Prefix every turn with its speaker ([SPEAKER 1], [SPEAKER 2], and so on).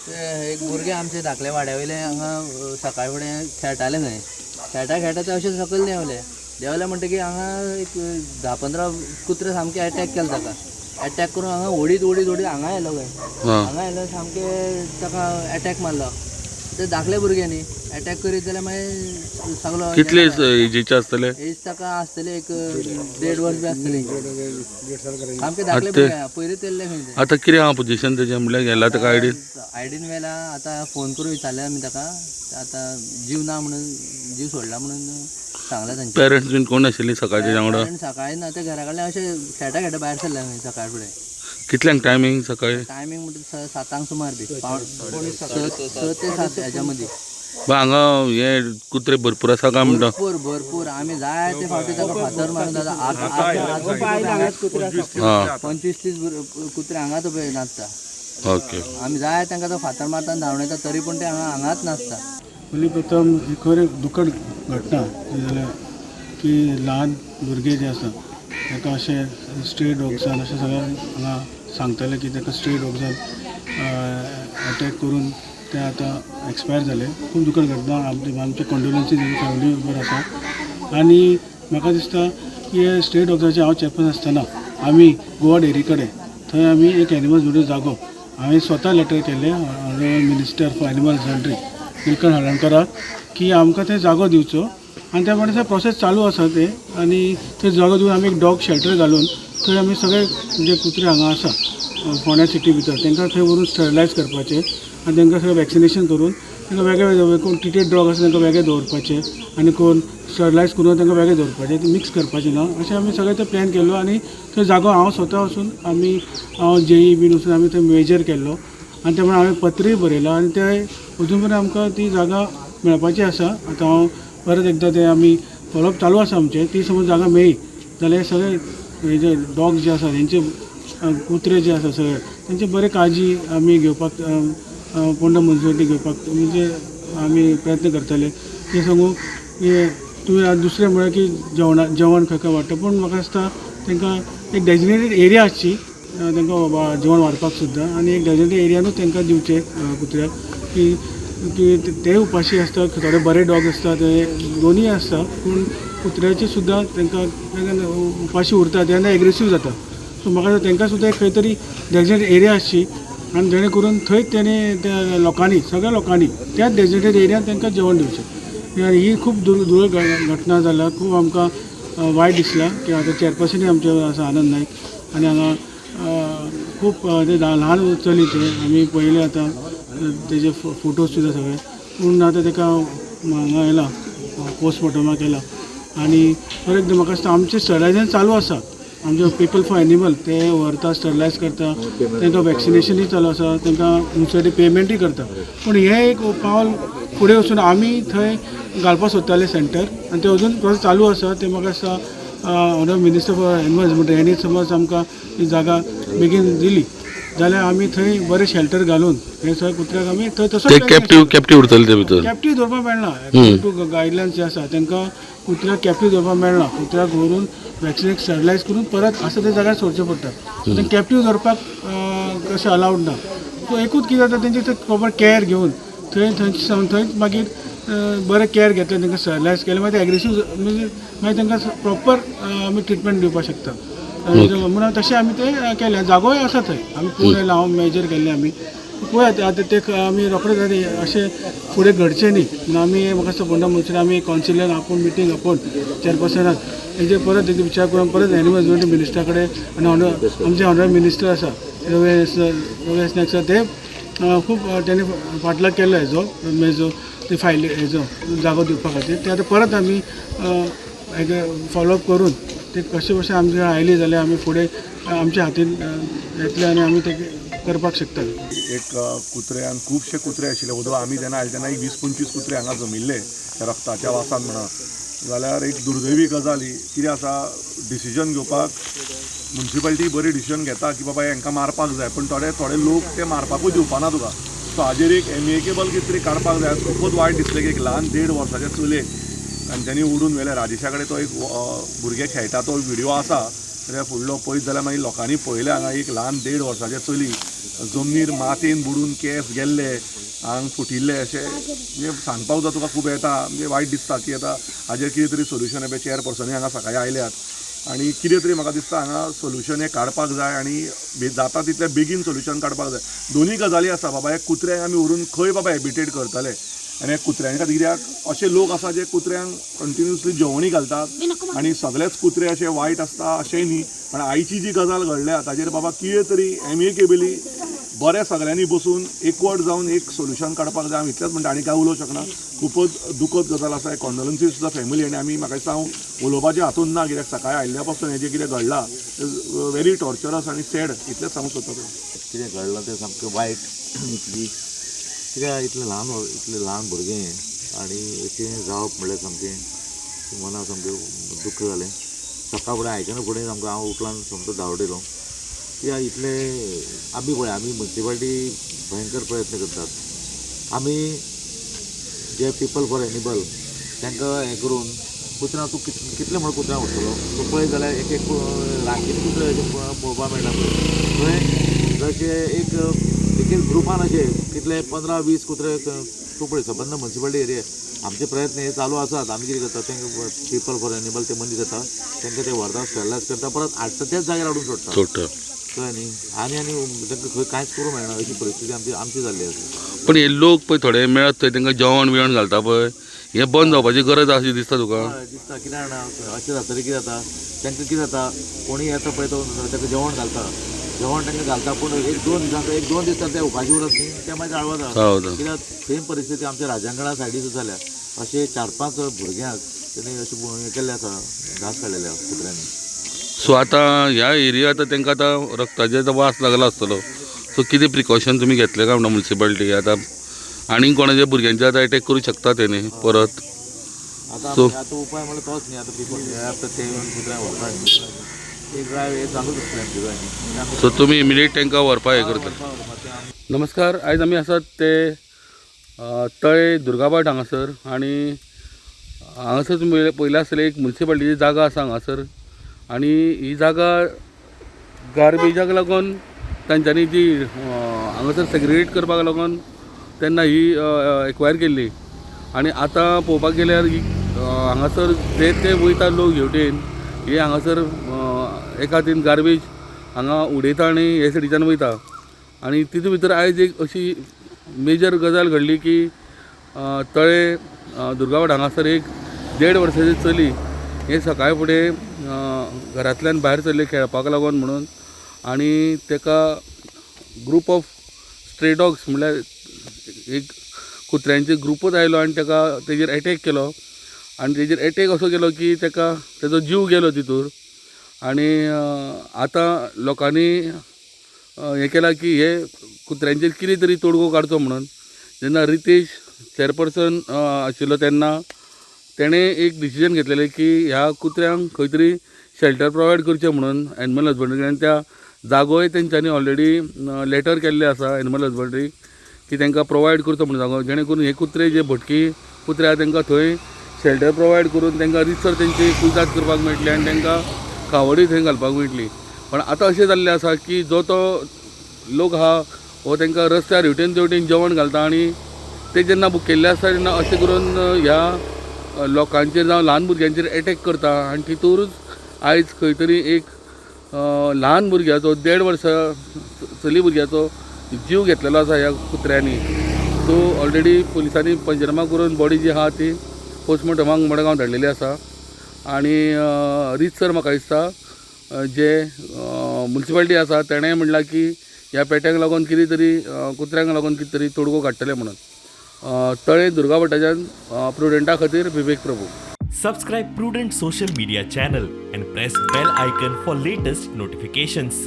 [SPEAKER 1] एक भुरगे आमचे धाकले वाड्या वयले हांगा सकाळी फुडें खेळटाले थंय खेळटा ते अशें सकयल देंवले म्हणटकीर हांगा एक 10-15 कुत्रे सामके अटॅक केलो ताका अटॅक करून हांगा ओडीत हांगा येयलो सामके ताका अटॅक मारलो ते धाकले भुरगे न्ही अटॅक करीत जाल्यार मागीर सगलो
[SPEAKER 2] कितले एजीचे आसतले
[SPEAKER 1] एज ताका आसतले एक 1.5 वर्स बी आसतली सामके धाकले भुरगे पयलीं तेल्ले खंय ते
[SPEAKER 2] आतां कितें आहा पोजिशन तेजें म्हणल्यार गेला ताका
[SPEAKER 1] आयडीन मेला आतां फोन करून विचारले आमी ताका आतां जीव ना म्हणून जीव सोडला म्हणून सांगलें तांचे
[SPEAKER 2] पेरंट्स बीन कोण आशिल्लीं सकाळचे वांगडा
[SPEAKER 1] सकाळी ना ते घरा कडल्यान अशें खेळटा भायर सरले खंय सकाळ फुडें
[SPEAKER 2] कितल्यांक टायमींग सकाळी
[SPEAKER 1] टायमींग म्हणटा 7 सुमार बी 6 ते 7 हेच्या मदीं
[SPEAKER 2] हांगा हे कुत्रे भरपूर आसा काय म्हणटा
[SPEAKER 1] भरपूर आमी जाय ते फावटी ताका फातर मारून जाता 25-30 कुत्रे हांगाच उबे नाचता
[SPEAKER 2] ओके
[SPEAKER 1] आमी जाय तांकां तो फातर मारता धांवणयता तरी पूण ते हांगाच नाचता
[SPEAKER 3] पयलीं प्रथम ही खरी दुखद घटना जाल्यार की ल्हान भुरगे जे आसा ताका अशें स्ट्रे डॉग्सान अशें सगळें हांगा सांगताले की ताका स्ट्रे डॉग्सान अटॅक करून ते आतां एक्सपायर जाले खूब दुखद घटना आमचे कंडोलन्सीस फॅमिली बरोबर आसा आनी म्हाका दिसता की हे स्ट्रे डॉग्साचे हांव चॅरमन आसतना आमी गोवा डेरी कडेन थंय आमी एक एनिमल्स म्हणून जागो हांवें स्वता लेटर केल्लें honourable minister for animal husbandry Nilkanth हळर्णकाराक की आमकां थंय जागो दिवचो आनी त्या प्रमाणे प्रोसेस चालू आसा ते आनी थंय जागो दिवन आमी एक डॉग शेल्टर घालून थंय आमी सगळे जे कुत्रे हांगा आसा फोंड्या सिटी भितर तांकां थंय व्हरून स्टरलायज करपाचें आनी तांकां सगळें वॅक्सिनेशन करून तांकां वेगळे कोण ट्रिटेड डॉग आसा तांकां वेगळे दवरपाचे आनी कोण स्टरलायज करून तांकां वेगळे दवरपाचें ते मिक्स करपाचें ना अशें आमी सगळें ते प्लॅन केल्लो आनी थंय जागो हांव स्वता वचून आमी जेई बीन वचून आमी थंय मेजर केल्लो आनी त्या हांवें पत्रय बरयलां आनी ते अजून पर्यंत आमकां ती जागा मेळपाची आसा आतां हांव परत एकदां ते आमी फॉलोअप चालू आसा आमचें ती समज जागा मेळ्ळी जाल्यार सगळे हे जे डॉग्स जे आसा तेंचे कुत्रे जे आसा सगळे तेंची बरी काळजी आमी घेवपाक पोंडा मुन्सिपालिटी घेवपाक म्हणजे आमी प्रयत्न करतले ते सांगू की तुवें दुसरें म्हळ्यार की जेवण खंय वाडटा पूण म्हाका दिसता तांकां एक डेजिग्नेटेड एरिया आसची तांकां जेवण वाडपाक सुद्दां आनी एक डेजिग्नेटेड एरियानूच तांकां दिवचें कुत्र्याक की ते उपाशी आसता थोडे बरे डॉग आसता ते दोनूय आसता पूण कुत्र्याचे सुद्दां तांकां उपाशी उरता तेन्ना एग्रेसीव जाता सो म्हाका तांकां सुद्दां एक खंय तरी डेजिग्नेटेड एरिया आसची आनी जेणे करून थंयच तेणी त्या लोकांनी सगळ्या लोकांनी त्याच डेजिग्नेटेड एरियान तांकां जेवण दिवचें ही खूब दुर्ग घटना जाल्या खूब आमकां वायट दिसला की आतां चॅरपर्सनूय आमचे आसा आनंद नायक आनी हांगा खूब ते ल्हान चली ते आमी पळयले आतां तेजे फोटोज सुद्दां सगळे पूण आतां ताका हांगा येला पोस्टमॉर्टमाक येला आनी परत एकदां म्हाका दिसता आमचें स्टरलायझेशन चालू आसा आमचे पीपल फॉर एनिमल ते व्हरता स्टरलायज करता तांकां वॅक्सिनेशनूय चालू आसा तांकां मुन्सिपालिटी पेमेंटूय करता पूण हें एक पावल फुडें वचून आमी थंय घालपाक सोदताले सेंटर आनी ते अजून प्रोसेस चालू आसा ते म्हाका दिसता ऑनरेबल मिनिस्टर फॉर एनिमल्स म्हणटा हेणी समज आमकां ही जागा बेगीन दिली जाल्यार आमी थंय बरें शेल्टर घालून हे सगळे कुत्र्याक आमी थंय तसो
[SPEAKER 2] कॅप्टीव उरतले ते भितर
[SPEAKER 3] कॅप्टीव दवरपाक मेळना गायडलायन्स जे आसा तांकां कुत्र्याक कॅप्टीव दवरपाक मेळना कुत्र्याक व्हरून वॅक्सिनेट स्टरलायज करून परत आसा त्या जाग्यार सोडचें पडटा कॅप्टीव दवरपाक कशें अलावड ना सो एकूच कितें जाता तेंची प्रॉपर कॅर घेवन थंयच मागीर बरें कॅर घेतलें तांकां स्टरलायज केलें मागीर ते एग्रेसीव म्हणजे मागीर तांकां प्रॉपर आमी ट्रिटमेंट दिवपाक शकता म्हणून तशें आमी तें केलें जागोय आसा थंय आमी पूण येयला हांव मेजर केल्लें आमी पळयात आतां ते आमी रोखडेच अशें फुडें घडचें न्ही म्हणून आमी म्हाका दिसता पोंडा मुन्सिपालिटी आमी कावन्सिलर आपूण मिटींग आपूण चॅरपर्सनाक हेजेर परत एक विचार करून परत एनिमल हजबंड्री मिनिस्टरा कडेन आनी आमचे ऑनरेबल मिनिस्टर आसा रमेश नायक सर ते खूब तेणी फाटल्याक केल्लो हेजो ते फायल हेजो जागो दिवपा खातीर ते आतां परत आमी फॉलोअप करून ते कशें आमचे आयली जाल्यार आमी फुडें आमच्या हातीन येतले आनी आमी ते करपाक शकता
[SPEAKER 4] एक कुत्रे आनी खुबशे कुत्रे आशिल्ले उदो आमी जेन्ना आयले तेन्ना 20-25 कुत्रे हांगा जमिल्ले रक्ताच्या वासान म्हणा जाल्यार एक दुर्दैवी गजाल ही कितें आसा डिसिजन घेवपाक मुन्सिपालिटी बरी डिसिजन घेता की बाबा हांकां मारपाक जाय पूण थोडे लोक ते मारपाकूय दिवपाना तुका सो हाजेर एक एमिकेबल कितें तरी काडपाक जाय खूबच वायट दिसलें की एक ल्हान 1.5 वर्साच्या चलयेक आनी त्यांनी उडून व्हेले राजेशा कडेन तो एक भुरगे खेळटा तो व्हिडिओ आसा कित्याक फुडलो पळयत जाल्यार मागीर लोकांनी पळयलें हांगा एक ल्हान 1.5 वर्साचें चली जमनीर मातयेन बुडून केस गेल्ले आंग फुटिल्ले अशें म्हणजे सांगपाक सुद्दां तुका खूब येता म्हणजे वायट दिसता की आतां हाजेर कितें तरी सोल्युशन हे चेअरपर्सनूय हांगा सकाळीं आयल्यात आनी कितें तरी म्हाका दिसता हांगा सोल्युशन हें काडपाक जाय आनी जाता तितलें बेगीन सोल्युशन काडपाक जाय. दोनूय गजाली आसा बाबा हे कुत्र्यांक आमी व्हरून खंय बाबा एबिटेट करतले आनी हे कुत्र्यां खातीर कित्याक अशे लोक आसा जे कुत्र्यांक कंटिन्युअसली जेवणूय घालतात आनी सगळेच कुत्रे अशे वायट आसता अशेंय न्ही पण आयची जी गजाल घडल्या ताजेर बाबा कितें तरी एमिकेबली बरें सगळ्यांनी बसून एकवट जावन एक सोल्युशन काडपाक जाय. हांव इतलेंच म्हणटा आनी काय उलोवंक शकना. खूपच दुखद गजाल आसा. कॉन्डोलन्सीस सुद्दां फॅमिली आनी आमी म्हाका दिसता हांव उलोवपाचें हातून ना कित्याक सकाळीं आयिल्ल्या पासून हें जें कितें घडलां व्हेरी टॉर्चरस आनी सॅड इतलेंच सांगूंक सोदता.
[SPEAKER 5] कितें घडलां तें सामकें वायट इतली कित्याक इतलें ल्हान भुरगें आनी अशें जावप म्हणल्यार सामकें मनाक सामकें दुख्ख जालें. सकाळ फुडें आयकना फुडें सामको हांव उठलान सामको धांवडयलो कित्याक इतलें आमी म्युन्सिपाल्टी भयंकर प्रयत्न करतात. आमी जे पीपल फॉर एनिमल तांकां हें करून कुत्र्यांक तूं कितलें म्हण कुत्र्यांक व्हरतलो तूं पळयत जाल्यार एक रानकीर कुत्रे अशे पळोवपाक मेळटा थंय जशे एक ग्रुपान अशे कितले 15-20 कुत्रे तूं पळय सबंद म्युन्सिपाल्टी एरिया आमचे प्रयत्न हे चालू आसात. आमी कितें करता तेंकां पीपल फॉर एनिमल ते मनीस येता तांकां ते व्हरता स्टॅलायज करता परत हाडटा त्याच जाग्यार हाडून सोडटा कळ्ळें न्ही आनी तांकां खंय कांयच करूंक मेळना अशी परिस्थिती आमची जाल्ली आसा.
[SPEAKER 2] पण हे लोक पळय थोडे मेळत थंय तांकां जेवण बिवण घालता पळय हें बंद जावपाची गरज आसा अशी दिसता तुका?
[SPEAKER 5] दिसता कितें जाणा अशें जातकीर कितें जाता तांकां कितें जाता कोणी येता पळय तो ताका जेवण घालता तांकां घालता पूण 1-2 दिसांक 1-2 दीस ते उपाशी उरत न्ही ते मागीर आळवता कित्याक सेम परिस्थिती आमच्या राजांगणा सायडीक जाल्या. अशे 4-5 भुरग्यांक तेणी अशें हें केल्लें आसा घास काडलेले आसा कुत्र्यांनी.
[SPEAKER 2] सो आतां ह्या एरिया त्यांका आतां रक्ताचो वास लागला आसतलो सो कितें प्रिकॉशन तुमी घेतले काय म्हणटा म्युन्सिपाल्टी आतां आनीक कोणाच्या भुरग्यांचे आतां एटॅक करूं शकता तेणी परत
[SPEAKER 5] आतां उपाय म्हणल्यार तोच न्ही. आतां पीपल ते कुत्र्यांक व्हरता न्ही एक ड्रायव हे चालूच आसलें
[SPEAKER 2] सो तुमी इमिडिएट तांकां व्हरपा हें करता. नमस्कार. आयज आमी आसात ते तळय दुर्गाबाट हांगासर आनी हांगासर तुमी पयलें आसतलें एक म्युन्सिपाल्टीची जागा आसा हांगासर आनी ही जागा गार्बेजाक लागून तांच्यांनी जी हांगासर सेग्रिगेट करपाक लागून तेन्ना ही एक्वायर केल्ली आनी आतां पळोवपाक गेल्यार हांगासर ते वयता लोक हेवटेन हे हांगासर एका हातीन गार्बेज हांगा उडयता आनी हे सायडीच्यान वयता आनी तितूंत भितर आयज एक अशी मेजर गजाल घडली की तळे दुर्गाबाट हांगासर एक 1.5 वर्साची चली हे सकाळी फुडें घरांतल्यान भायर सरले खेळपाक लागून म्हणून आनी तेका ग्रूप ऑफ स्ट्रे डॉग्स म्हळ्यार एक कुत्र्यांचे ग्रुपूच आयलो आनी तेका तेजेर एटॅक केलो आनी तेजेर एटॅक असो केलो की तेका तेजो जीव गेलो तितूर आनी आतां लोकांनी हें केलां की हे कुत्र्यांचेर कितें तरी तोडगो काडचो म्हणून जेन्ना रितेश चेअरपर्सन आशिल्लो तेन्ना तेणें एक डिसिजन घेतलेलें की ह्या कुत्र्यांक खंय तरी शेल्टर प्रोवायड करचें म्हणून एनिमल हजबंड्रीन त्या जागोय तेंच्यांनी ऑलरेडी लेटर केल्लें आसा एनिमल हजबंड्रीक की तांकां प्रोवायड करचो म्हणून जागो जेणे करून हे कुत्रे जे भटकी कुत्रे आहा तांकां थंय शेल्टर प्रोवायड करून तांकां रितसर तेंची कुयदाद करपाक मेळटली आनी तांकां खावडूय थंय घालपाक मेळटली. पण आतां अशें जाल्लें आसा की जो तो लोक आहा हो तांकां रस्त्यार हेवटेन तेवटेन जेवण घालता आनी ते जेन्ना भुकेल्ले आसता तेन्ना अशें करून ह्या लोकांचेर जावं ल्हान भुरग्यांचेर एटॅक करता आनी तितूरच आयज खंय तरी एक ल्हान भुरग्याचो 1.5 वर्सां चली भुरग्याचो जीव घेतलेलो आसा ह्या कुत्र्यांनी. सो ऑलरेडी पुलिसांनी पंचनामा करून बॉडी जी आहा ती पोस्टमॉर्टमाक मडगांव धाडलेली आसा आनी रितसर म्हाका दिसता जे म्युन्सिपाल्टी आसा तेणें म्हणलां की ह्या पेट्यांक लागून कितें तरी कुत्र्यांक लागून कितें तरी तोडगो काडटले म्हणून. तळे दुर्गावटाच्यान प्रुडंटा खातीर विवेक प्रभू.
[SPEAKER 6] Subscribe Prudent social media channel and press bell icon for latest notifications.